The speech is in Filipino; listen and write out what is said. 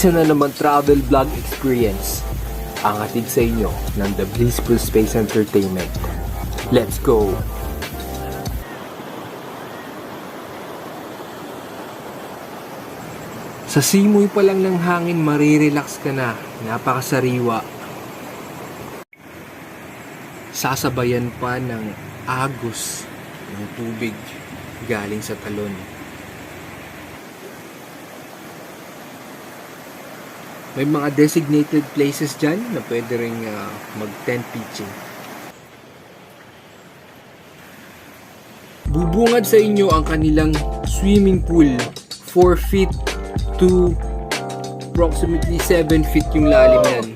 Isa na naman travel vlog experience ang hatid sa inyo ng The Blissful Space Entertainment. Let's go! Sa simoy pa lang ng hangin, marirelax ka na. Napakasariwa. Sasabayan pa ng agos ng tubig galing sa talon. May mga designated places dyan na pwede rin mag-tent pitching. Bubungad sa inyo ang kanilang swimming pool. 4 feet to approximately 7 feet yung lalim yan.